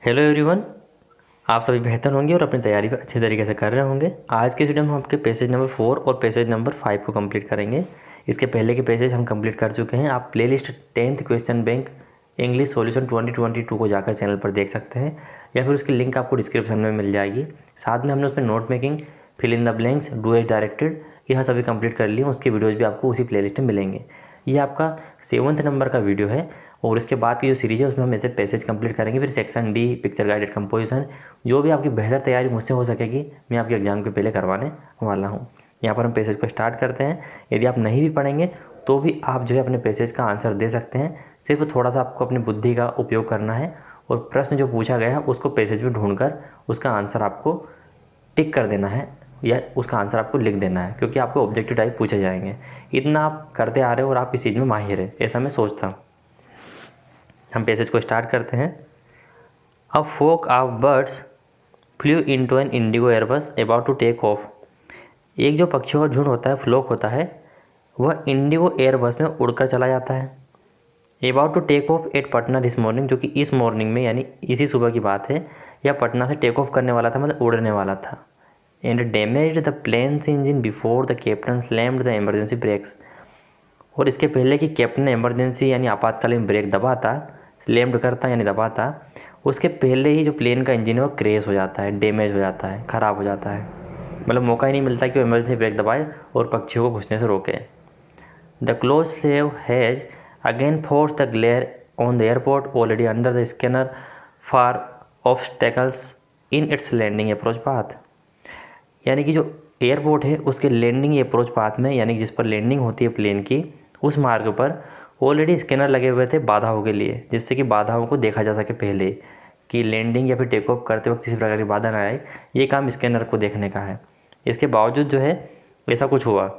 Hello everyone. आप सभी बेहतर होंगे और अपनी तैयारी भी अच्छे तरीके से कर रहे होंगे। आज के वीडियो में हम आपके पेसेज नंबर 4 और पेसेज नंबर 5 को कंप्लीट करेंगे। इसके पहले के पेसेज हम कंप्लीट कर चुके हैं। आप playlist 10th question bank English solution 2022 को जाकर चैनल पर देख सकते हैं, या फिर उसकी लिंक आपको डिस्क्रिप्शन में मिल जाएगी। साथ में हमने उसमें note making, fill in the blanks, do as directed, यह सभी कंप्लीट कर लिए। उसके वीडियोज़ भी आपको उसी प्लेलिस्ट में मिलेंगे। ये आपका 7th नंबर का वीडियो है और इसके बाद की जो सीरीज़ है उसमें हम ऐसे पैसेज कंप्लीट करेंगे। फिर section D, picture guided composition, जो भी आपकी बेहतर तैयारी मुझसे हो सकेगी मैं आपके एग्जाम के पहले करवाने वाला हूँ। यहाँ पर हम पैसेज को स्टार्ट करते हैं। यदि आप नहीं भी पढ़ेंगे तो भी आप जो है अपने पैसेज का आंसर दे सकते हैं। सिर्फ थोड़ा सा आपको अपनी बुद्धि का उपयोग करना है और प्रश्न जो पूछा गया है उसको पैसेज में ढूंढकर उसका आंसर आपको टिक कर देना है या उसका आंसर आपको लिख देना है, क्योंकि आपको ऑब्जेक्टिव टाइप पूछे जाएंगे। इतना आप करते आ रहे हो और आप इस चीज़ में माहिर है, ऐसा मैं सोचता हूँ। हम पैसेज को स्टार्ट करते हैं। A flock of birds flew into an IndiGo Airbus about to take off. एक जो पक्षियों का झुंड होता है, फ्लोक होता है, वह इंडिगो एयरबस में उड़कर चला जाता है। About to take off at Patna this morning, जो कि इस मॉर्निंग में यानी इसी सुबह की बात है, या पटना से टेक ऑफ करने वाला था, मतलब उड़ने वाला था। And damaged the plane's engine before the captain slammed the emergency brakes. और इसके पहले कि कैप्टन ने इमरजेंसी यानी आपातकालीन ब्रेक दबाता, स्लैम्ड करता यानी दबाता, उसके पहले ही जो प्लेन का इंजन है वो क्रैश हो जाता है, डैमेज हो जाता है, ख़राब हो जाता है। मतलब मौका ही नहीं मिलता कि वो इमरजेंसी ब्रेक दबाए और पक्षियों को घुसने से रोके। The close shave has again forced the glare on the airport already under the scanner for obstacles in its landing approach path. यानी कि जो एयरपोर्ट है उसके लैंडिंग अप्रोच पाथ में, यानी जिस पर लैंडिंग होती है प्लेन की, उस मार्ग पर ऑलरेडी स्कैनर लगे हुए थे बाधाओं के लिए, जिससे कि बाधाओं को देखा जा सके पहले कि लैंडिंग या फिर टेक ऑफ करते वक्त किसी प्रकार की बाधा ना आए। ये काम स्कैनर को देखने का है। इसके बावजूद जो है ऐसा कुछ हुआ,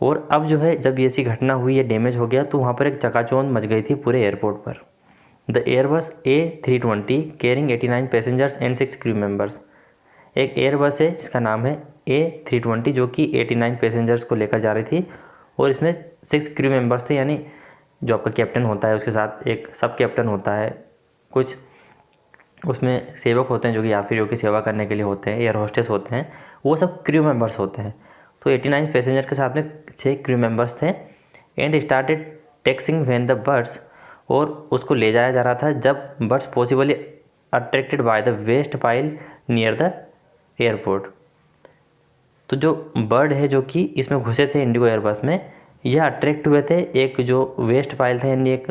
और अब जो है जब ये ऐसी घटना हुई, ये डैमेज हो गया, तो वहाँ पर एक चकाचौंध मच गई थी पूरे एयरपोर्ट पर। The Airbus A320 carrying 89 passengers and 6 crew members. एक एयरबस है जिसका नाम है A320, जो कि 89 पैसेंजर्स को लेकर जा रही थी, और इसमें 6 क्रू मेंबर्स थे, यानी जो आपका कैप्टन होता है उसके साथ एक सब कैप्टन होता है, कुछ उसमें सेवक होते हैं जो कि यात्रियों की सेवा करने के लिए होते हैं, एयर होस्टेस होते हैं, वो सब क्रू मेंबर्स होते हैं। तो 89 पैसेंजर के साथ में 6 क्रू मेंबर्स थे। And started taxiing when the birds, और उसको ले जाया जा रहा था जब birds possibly attracted by the waste pile near the airport. तो जो बर्ड है जो कि इसमें घुसे थे इंडिगो एयरबस में, यह अट्रैक्ट हुए थे एक जो वेस्ट पाइल था, यानी एक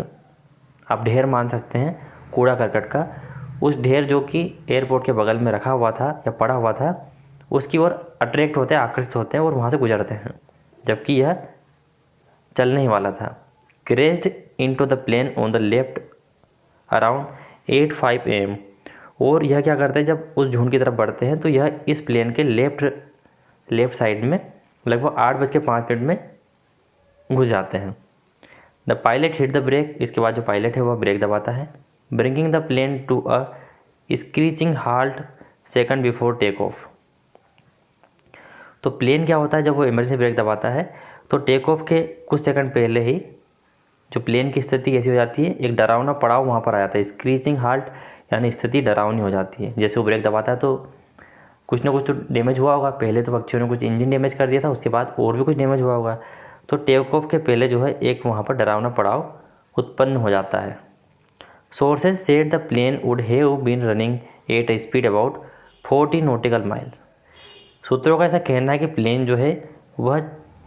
आप ढेर मान सकते हैं कूड़ा करकट का, उस ढेर जो कि एयरपोर्ट के बगल में रखा हुआ था या पड़ा हुआ था, उसकी ओर अट्रैक्ट होते हैं, आकर्षित होते हैं और वहाँ से गुजरते हैं, जबकि यह चलने ही वाला था। Crashed into the plane on the left around 8:05 AM। और यह क्या करते हैं, जब उस झुंड की तरफ बढ़ते हैं तो यह इस प्लेन के लेफ्ट साइड में लगभग 8:05 में घुस जाते हैं। The pilot hit the brake. इसके बाद जो पायलट है वह ब्रेक दबाता है, bringing the plane to a screeching halt second before take off. तो प्लेन क्या होता है, जब वो इमरजेंसी ब्रेक दबाता है तो टेक ऑफ के कुछ सेकंड पहले ही जो प्लेन की स्थिति कैसी हो जाती है, एक डरावना पड़ाव वहाँ पर आ जाता है। स्क्रीचिंग हाल्ट यानी स्थिति डरावनी हो जाती है। जैसे वो ब्रेक दबाता है तो कुछ ना कुछ तो डैमेज हुआ होगा। पहले तो पक्षियों ने कुछ इंजन डैमेज कर दिया था, उसके बाद और भी कुछ डैमेज हुआ होगा। तो टेक ऑफ के पहले जो है एक वहाँ पर डरावना पड़ाव उत्पन्न हो जाता है। Sources said the plane would have been running at a speed about 40 nautical miles. सूत्रों का ऐसा कहना है कि प्लेन जो है वह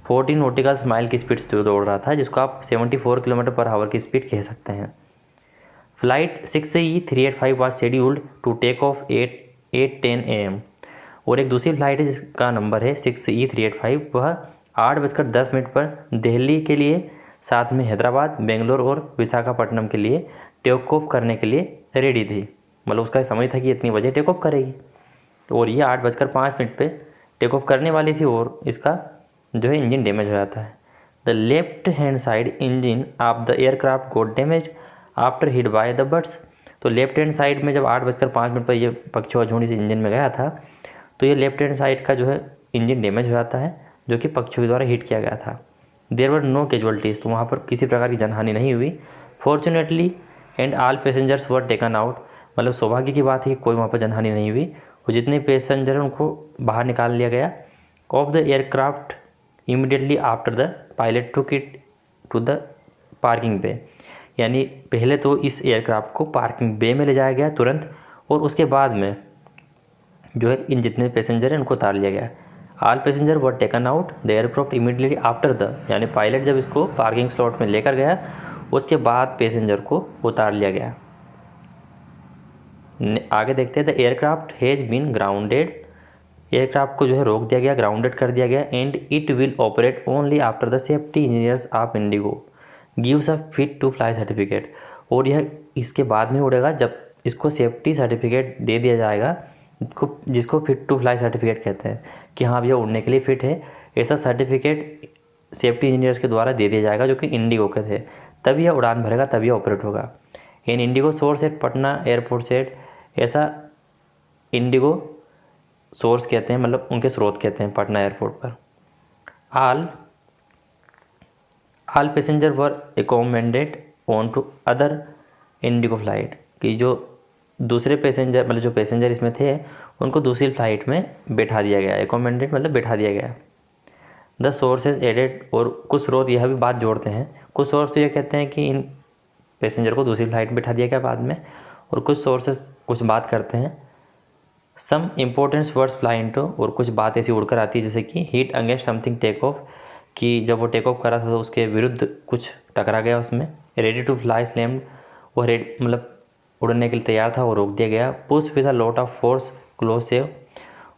40 नॉटिकल माइल की स्पीड से दौड़ रहा था, जिसको आप 74 किलोमीटर पर आवर की स्पीड कह सकते हैं। Flight 6E385 was scheduled to take off 8:10 AM। और एक दूसरी फ्लाइट है जिसका नंबर है 6E385, वह 8:10 पर दिल्ली के लिए, साथ में हैदराबाद, बेंगलोर और विशाखापट्टनम के लिए टेक ऑफ करने के लिए रेडी थी। मतलब उसका समय था कि इतनी बजे टेक ऑफ करेगी, और ये 8:05 पे टेक ऑफ करने वाली थी, और इसका जो है इंजन डैमेज हो जाता है। The left hand side engine of the aircraft got damage after hit by the birds. तो लेफ्ट हैंड साइड में जब 8:05 पर ये पक्षियों का झुंड इस इंजन में गया था, तो ये लेफ्ट हैंड साइड का जो है इंजन डैमेज हो जाता है, जो कि पक्षियों के द्वारा हिट किया गया था। देयर वर नो कैजुअल्टीज, तो वहाँ पर किसी प्रकार की जनहानि नहीं हुई। Fortunately and all passengers were taken out मतलब सौभाग्य की बात है कि कोई वहाँ पर जनहानि नहीं हुई और जितने पैसेंजर हैं उनको बाहर निकाल लिया गया। Off the aircraft immediately after the pilot took it to the parking bay, यानी पहले तो इस एयरक्राफ्ट को पार्किंग बे में ले जाया गया तुरंत, और उसके बाद में जो है इन जितने पैसेंजर हैं उनको उतार लिया गया। All passenger were taken out the aircraft immediately after the, यानी पायलट जब इसको पार्किंग स्लॉट में लेकर गया उसके बाद पैसेंजर को उतार लिया गया। आगे देखते हैं, the aircraft has been grounded, aircraft को जो है रोक दिया गया, ग्राउंडेड कर दिया गया। And it will operate only after the safety engineers of IndiGo gives a fit to fly certificate, और यह इसके बाद में उड़ेगा जब इसको सेफ्टी सर्टिफिकेट दे दिया जाएगा, जिसको फिट टू फ्लाई सर्टिफिकेट कहते हैं कि हाँ भैया उड़ने के लिए फिट है। ऐसा सर्टिफिकेट सेफ्टी इंजीनियर्स के द्वारा दे दिया जाएगा जो कि इंडिगो के थे, तभी यह उड़ान भरेगा, तभी ऑपरेट होगा। In IndiGo sources at Patna airport said, ऐसा इंडिगो सोर्स कहते हैं, मतलब उनके स्रोत कहते हैं पटना एयरपोर्ट पर। All passengers were accommodated on two other IndiGo flight, कि जो दूसरे पैसेंजर मतलब जो पैसेंजर इसमें थे उनको दूसरी फ्लाइट में बैठा दिया गया। एकोमोडेड मतलब बैठा दिया गया। द सोर्सेज एडेड, और कुछ स्रोत यह भी बात जोड़ते हैं, कुछ सोर्स तो ये कहते हैं कि इन पैसेंजर को दूसरी फ्लाइट में बैठा दिया गया बाद में, और कुछ सोर्सेज कुछ बात करते हैं। Some importance words fly into, और कुछ बात ऐसी उड़कर आती है जैसे कि heat against something take off, कि जब वो टेक ऑफ करा था तो उसके विरुद्ध कुछ टकरा गया उसमें। रेडी टू फ्लाई स्लैम्ड, वो रेडी मतलब उड़ने के लिए तैयार था, वो रोक दिया गया। Push with a lot of force close save,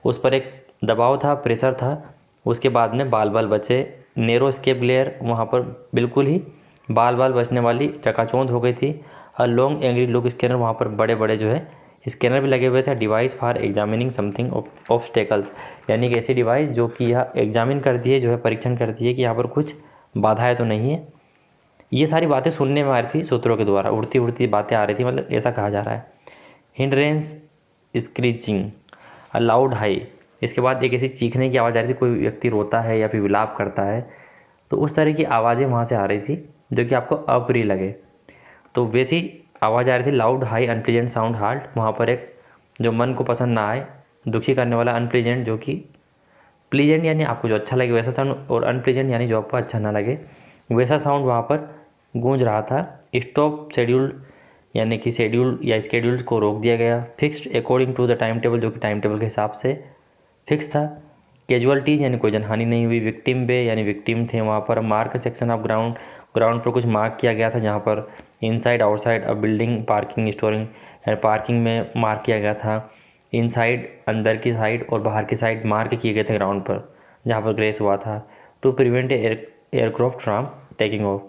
उस पर एक दबाव था, प्रेशर था, उसके बाद में बाल बाल बचे। नेरो स्केप लेयर, वहाँ पर बिल्कुल ही बाल बाल बचने वाली चकाचौंध हो गई थी। A long angry look scanner, वहाँ पर बड़े बड़े जो है स्कैनर भी लगे हुए थे। Device for examining something obstacles, यानी एक ऐसी डिवाइस जो कि यह एग्जामिन करती है, जो है परीक्षण करती है कि यहाँ पर कुछ बाधाएं तो नहीं है। ये सारी बातें सुनने में आ रही थी सूत्रों के द्वारा, उड़ती उड़ती बातें आ रही थी, मतलब ऐसा कहा जा रहा है। Hindrance screeching a loud high, इसके बाद एक ऐसी चीखने की आवाज़ आ रही थी, कोई व्यक्ति रोता है या फिर विलाप करता है, तो उस तरह की आवाज़ें वहाँ से आ रही थी जो कि आपको अप्रिय लगे। तो वैसी आवाज़ आ रही थी। Loud high unpleasant sound heart, वहाँ पर एक जो मन को पसंद ना आए, दुखी करने वाला, अनप्लीजेंट जो कि प्लीजेंट यानी आपको जो अच्छा लगे वैसा साउंड, और अनप्लीजेंट यानी जो आपको अच्छा ना लगे वैसा साउंड वहाँ पर गूंज रहा था। स्टॉप शेड्यूल, यानी कि शेड्यूल या स्केड्यूल को रोक दिया गया। Fixed according to the time table, जो कि टाइम टेबल के हिसाब से फिक्स था। कैजुअलिटीज़, यानी कोई जनहानि नहीं हुई। विक्टिम बे, यानी विक्टिम थे वहाँ पर। Mark section of ground, ground पर कुछ मार्क किया गया था जहाँ पर इनसाइड आउटसाइड अ बिल्डिंग पार्किंग स्टोरिंग, यानी पार्किंग में मार्क किया गया था। इनसाइड अंदर की साइड और बाहर की साइड मार्क किए गए थे ग्राउंड पर जहाँ पर ग्रेस हुआ था। To prevent aircraft from taking off,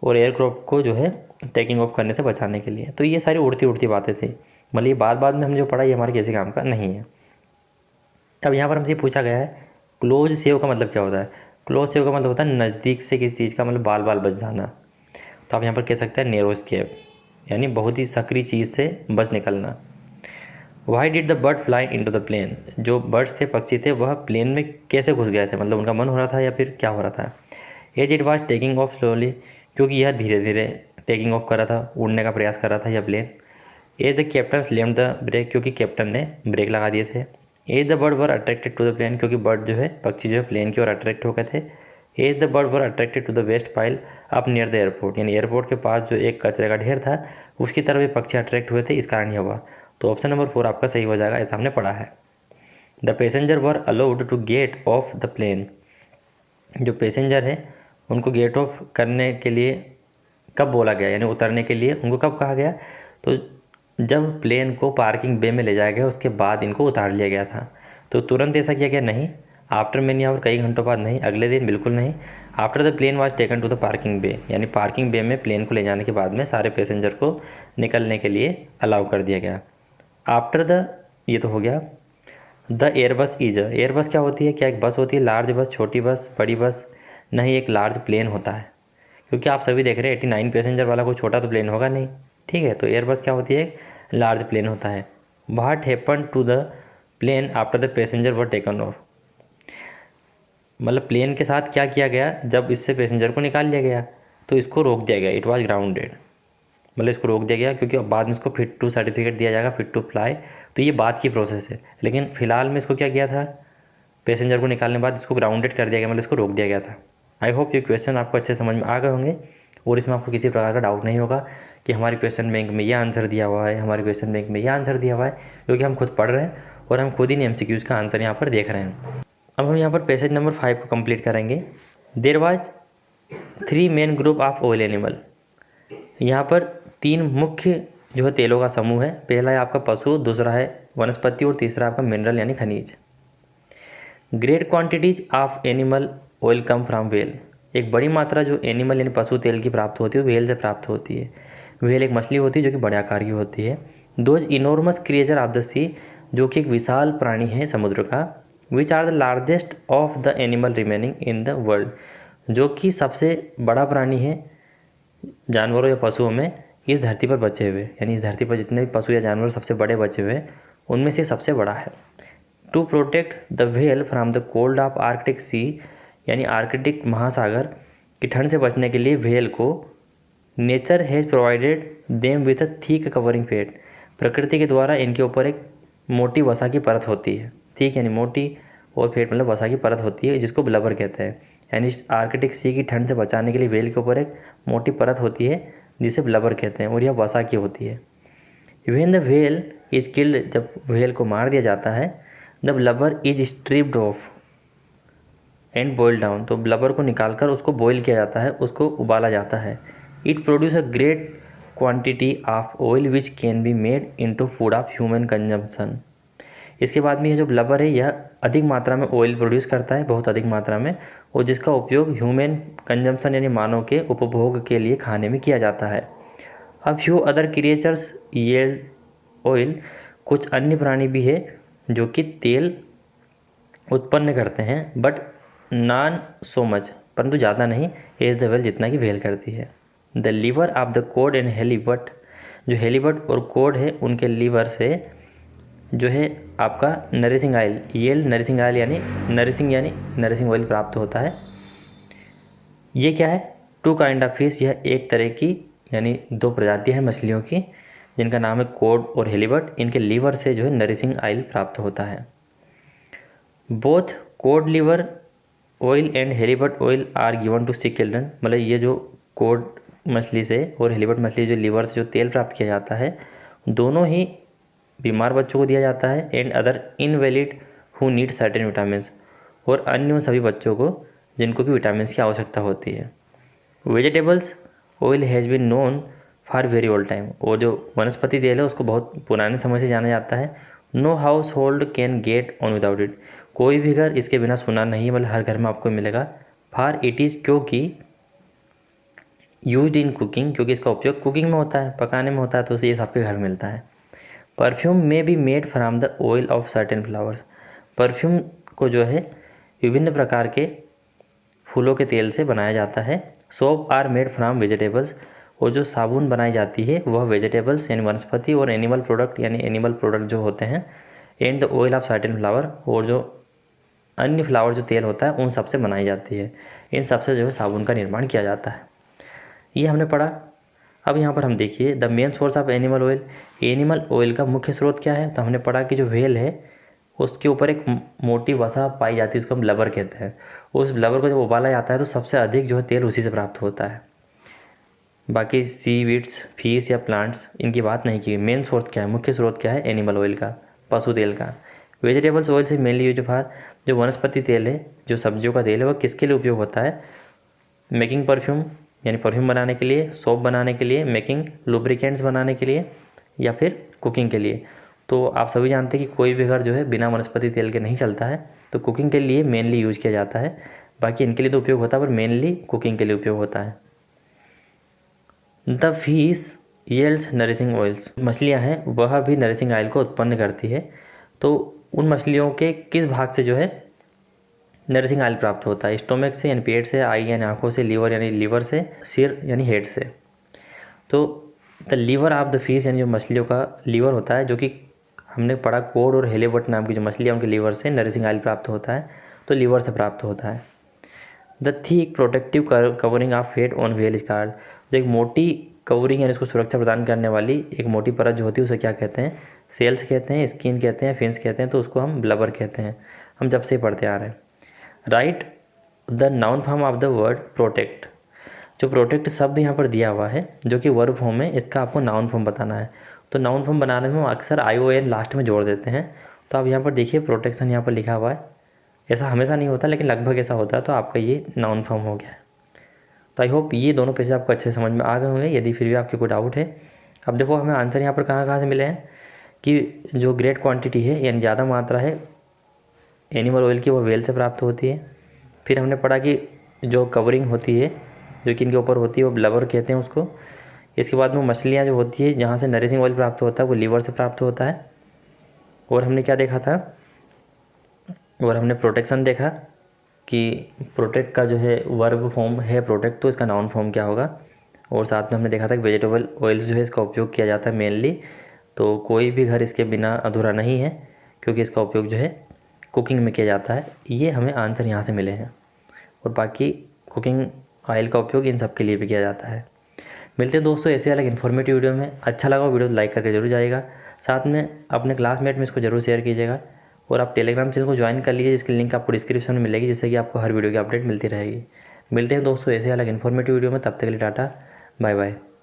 और एयरक्राफ्ट को जो है टेकिंग ऑफ करने से बचाने के लिए। तो ये सारी उड़ती उड़ती बातें थी, मतलब ये बाद में हम जो पढ़ा ये हमारे किसी काम का नहीं है। अब यहाँ पर हमसे पूछा गया है क्लोज सेव का मतलब क्या होता है। क्लोज सेव का मतलब होता है नज़दीक से किसी चीज़ का मतलब बाल बाल बच जाना। तो आप यहाँ पर कह सकते हैं नेरो स्केप, यानी बहुत ही सक्रिय चीज़ से बच निकलना। Why did the bird fly into the plane, जो बर्ड्स थे, पक्षी थे, वह प्लेन में कैसे घुस गए थे, मतलब उनका मन हो रहा था या फिर क्या हो रहा था। As it was taking off slowly, क्योंकि यह धीरे धीरे टेकिंग ऑफ कर रहा था, उड़ने का प्रयास कर रहा था यह plane. As the captain slammed the brake, क्योंकि कैप्टन ने ब्रेक लगा दिए थे। As the bird were attracted to the plane, क्योंकि बर्ड जो है पक्षी जो है प्लेन की ओर अट्रैक्ट हो गए थे। As the bird were attracted to the waste pile up near the airport, यानी एयरपोर्ट के पास जो एक कचरे का ढेर था उसकी तरफ ये पक्षी अट्रैक्ट हुए थे, इस कारण यह हुआ। तो ऑप्शन नंबर 4 आपका सही हो जाएगा, ऐसा हमने पढ़ा है। The passenger were allowed to get off the plane, जो पैसेंजर है उनको गेट ऑफ करने के लिए कब बोला गया, यानी उतरने के लिए उनको कब कहा गया, तो जब प्लेन को पार्किंग बे में ले जाया गया उसके बाद इनको उतार लिया गया था। तो तुरंत ऐसा किया गया नहीं, आफ्टर मैनी आवर, कई घंटों बाद नहीं, अगले दिन बिल्कुल नहीं। After the plane was taken to the parking bay, यानी पार्किंग बे में प्लेन को ले जाने के बाद में सारे पैसेंजर को निकलने के लिए अलाउ कर दिया गया। आफ्टर द, ये तो हो गया। द एयरबस इज, एयरबस क्या होती है, क्या एक बस होती है, लार्ज बस, छोटी बस, बड़ी बस, नहीं, एक लार्ज प्लेन होता है। क्योंकि आप सभी देख रहे हैं 89 पैसेंजर वाला कोई छोटा तो प्लेन होगा नहीं, ठीक है। तो एयरबस क्या होती है, लार्ज प्लेन होता है। What happen to the plane after the passenger were taken off, मतलब प्लेन के साथ क्या किया गया जब इससे पैसेंजर को निकाल लिया गया, तो इसको रोक दिया गया। It was grounded. मतलब इसको रोक दिया गया, क्योंकि अब बाद में इसको फिट टू सर्टिफिकेट दिया जाएगा, फिट टू फ्लाई, तो ये बाद की प्रोसेस है। लेकिन फ़िलहाल में इसको क्या किया था, पैसेंजर को निकालने के बाद इसको ग्राउंडेड कर दिया गया, मतलब इसको रोक दिया गया था। आई होप ये क्वेश्चन आपको अच्छे समझ में आ गए होंगे और इसमें आपको किसी प्रकार का डाउट नहीं होगा कि हमारे क्वेश्चन बैंक में ये आंसर दिया हुआ है, हमारे क्वेश्चन बैंक में ये आंसर दिया हुआ है, क्योंकि हम खुद पढ़ रहे हैं और हम खुद ही MCQs का आंसर यहाँ पर देख रहे हैं। अब हम यहाँ पर पेसेज नंबर 5 को कंप्लीट करेंगे। There was 3 main group of oil animal. यहाँ पर 3 मुख्य जो है तेलों का समूह है। पहला है आपका पशु, दूसरा है वनस्पति और तीसरा आपका मिनरल यानी खनिज। Great quantities of animal oil come from whale. एक बड़ी मात्रा जो एनिमल यानी पशु तेल की प्राप्त होती है वो व्हेल से प्राप्त होती है। व्हेल एक मछली होती है जो कि बड़े आकार की होती है। Those enormous creature of the sea, जो कि एक विशाल प्राणी है समुद्र का। Which are the largest of the animal remaining in the world, जो कि सबसे बड़ा प्राणी है जानवरों या पशुओं में इस धरती पर बचे हुए, यानी इस धरती पर जितने भी पशु या जानवर सबसे बड़े बचे हुए उनमें से सबसे बड़ा है। To protect the whale from the cold of Arctic sea, यानी आर्कटिक महासागर की ठंड से बचने के लिए व्हेल को nature has provided them with a thick covering fat. प्रकृति के द्वारा इनके ऊपर एक मोटी वसा की परत होती है। ठीक, यानी मोटी और फेट मतलब वसा की परत होती है, जिसको ब्लबर कहते हैं। यानी आर्कटिक सी की ठंड से बचाने के लिए व्हेल के ऊपर एक मोटी परत होती है जिसे ब्लबर कहते हैं, और यह वसा की होती है। When the whale is killed, जब व्हेल को मार दिया जाता है, the blubber is stripped off and boiled down, तो ब्लबर को निकालकर उसको बॉयल किया जाता है, उसको उबाला जाता है। It produce a great quantity of oil which can be made into food of human consumption. इसके बाद में ये जो ब्लबर है यह अधिक मात्रा में ऑयल प्रोड्यूस करता है, बहुत अधिक मात्रा में, और जिसका उपयोग ह्यूमन कंजम्पशन यानी मानव के उपभोग के लिए खाने में किया जाता है। अब few other creatures yield oil, कुछ अन्य प्राणी भी है जो कि तेल उत्पन्न करते हैं, बट नॉन सो मच, परंतु ज़्यादा नहीं, एज द व्हेल, जितना कि व्हेल करती है। The liver of the cod and halibut, जो हेलीबट और कोड है उनके लीवर से जो है आपका nourishing oil, yield nourishing oil यानी नरिशिंग ऑयल प्राप्त होता है। ये क्या है, 2 काइंड ऑफ फिश, यह एक तरह की यानी 2 प्रजातियाँ हैं मछलियों की जिनका नाम है कोड और हेलीबट। इनके लीवर से जो है नरिशिंग ऑयल प्राप्त होता है। Both cod liver oil and halibut oil are given to sick children, मतलब ये जो कोड मछली से और हेलीबट मछली जो लीवर से जो तेल प्राप्त किया जाता है दोनों ही बीमार बच्चों को दिया जाता है। And other invalid who need certain vitamin, और अन्य उन सभी बच्चों को जिनको कि विटामिन की आवश्यकता होती है। Vegetables oil has been known for very old time, और जो वनस्पति तेल है उसको बहुत पुराने समय से जाना जाता है। No household can get on without it, कोई भी घर इसके बिना सुना नहीं, मतलब हर घर में आपको मिलेगा। फॉर इट इज़, क्योंकि यूज्ड इन कुकिंग, क्योंकि इसका उपयोग कुकिंग में होता है, पकाने में होता है, तो ये सबके घर मिलता है। परफ्यूम में be made from the oil of certain flowers, perfume को जो है विभिन्न प्रकार के फूलों के तेल से बनाया जाता है। Soap are made from vegetables, और जो साबुन बनाई जाती है वह वेजिटेबल्स यानी वनस्पति और एनिमल प्रोडक्ट यानी एनिमल प्रोडक्ट जो होते हैं। And the oil of certain flower, और जो अन्य फ्लावर जो तेल होता है उन सब से बनाई जाती है। इन सब से जो है साबुन का निर्माण किया जाता है। ये हमने पढ़ा। अब यहाँ पर हम देखिए the main source of animal oil, animal oil का मुख्य स्रोत क्या है। तो हमने पढ़ा कि जो व्हेल है उसके ऊपर एक मोटी वसा पाई जाती है, उसको हम ब्लबर कहते हैं। उस ब्लबर को जब उबाला जाता है तो सबसे अधिक जो है तेल उसी से प्राप्त होता है। बाकी सी वीड्स, फिश या प्लांट्स इनकी बात नहीं की। मेन सोर्स क्या है, मुख्य स्रोत क्या है, एनिमल ऑयल का, पशु तेल का। वेजिटेबल्स ऑयल से मेनली यूज फॉर, जो वनस्पति तेल है, जो सब्जियों का तेल है, वह किसके लिए उपयोग होता है। मेकिंग परफ्यूम यानी परफ्यूम बनाने के लिए, सोप बनाने के लिए, मेकिंग लुब्रिकेंट्स बनाने के लिए, या फिर कुकिंग के लिए। तो आप सभी जानते हैं कि कोई भी घर जो है बिना वनस्पति तेल के नहीं चलता है, तो कुकिंग के लिए मेनली यूज किया जाता है। बाकी इनके लिए तो उपयोग होता है, पर मेनली कुकिंग के लिए उपयोग होता है। The fish yields nourishing oils, मछलियाँ हैं वह भी नरिशिंग ऑयल को उत्पन्न करती है। तो उन मछलियों के किस भाग से जो है नरिशिंग ऑयल प्राप्त होता है, स्टोमक से यानी पेट से, आई यानी आँखों से, लीवर यानी लीवर से, सिर यानी हेड से। तो the liver of the fish यानी जो मछलियों का लीवर होता है, जो कि हमने पढ़ा कोड और हेलीबट नाम की जो मछलियाँ उनके लीवर से नरिशिंग ऑयल प्राप्त होता है, तो लीवर से प्राप्त होता है। The thick protective covering of fat on whale scarred, जो एक मोटी कवरिंग यानी उसको सुरक्षा प्रदान करने वाली एक मोटी परत जो होती है उसे क्या कहते हैं? सेल्स कहते हैं, स्किन कहते हैं, फिन्स कहते हैं, तो उसको हम ब्लबर कहते हैं। हम जब से पढ़ते आ रहे हैं। Right the noun form of the word protect. जो प्रोटेक्ट शब्द यहाँ पर दिया हुआ है जो कि वर्ब फॉर्म है, इसका आपको नाउन फॉर्म बताना है। तो नाउन फॉर्म बनाने में हम अक्सर ION लास्ट में जोड़ देते हैं। तो आप यहाँ पर देखिए प्रोटेक्शन यहाँ पर लिखा हुआ है। ऐसा हमेशा नहीं होता लेकिन लगभग ऐसा होता है, तो आपका ये नाउन फॉर्म हो गया है। तो आई होप ये दोनों पेज आपको अच्छे से समझ में आ गए होंगे। यदि फिर भी आपके कोई डाउट है, अब देखो हमें आंसर यहाँ पर कहाँ कहाँ से मिले हैं कि जो ग्रेट क्वांटिटी है यानी ज़्यादा मात्रा है एनिमल ऑयल की वो व्हेल से प्राप्त होती है। फिर हमने पढ़ा कि जो कवरिंग होती है जो कि इनके ऊपर होती है वो ब्लबर कहते हैं उसको। इसके बाद में मछलियाँ जो होती है जहाँ से नरिशिंग ऑयल प्राप्त होता है वो लीवर से प्राप्त होता है। और हमने क्या देखा था, और हमने प्रोटेक्शन देखा कि प्रोटेक्ट का जो है वर्ब फॉर्म है प्रोटेक्ट, तो इसका नाउन फॉर्म क्या होगा। और साथ में हमने देखा था कि वेजिटेबल ऑयल्स जो है इसका उपयोग किया जाता है मेनली, तो कोई भी घर इसके बिना अधूरा नहीं है क्योंकि इसका उपयोग जो है कुकिंग में किया जाता है। ये हमें आंसर यहाँ से मिले हैं। और बाकी कुकिंग ऑयल का उपयोग इन सब के लिए भी किया जाता है। मिलते हैं दोस्तों ऐसे अलग इन्फॉर्मेटिव वीडियो में। अच्छा लगा वीडियो तो लाइक करके जरूर जाइएगा, साथ में अपने क्लासमेट में इसको जरूर शेयर कीजिएगा। और आप टेलीग्राम चैनल को ज्वाइन कर लीजिए जिसकी लिंक आपको डिस्क्रिप्शन में मिलेगी, जिससे कि आपको हर वीडियो की अपडेट मिलती रहेगी। मिलते हैं दोस्तों ऐसे अलग इन्फॉर्मेटिव वीडियो में, तब तक के लिए टाटा बाय बाय।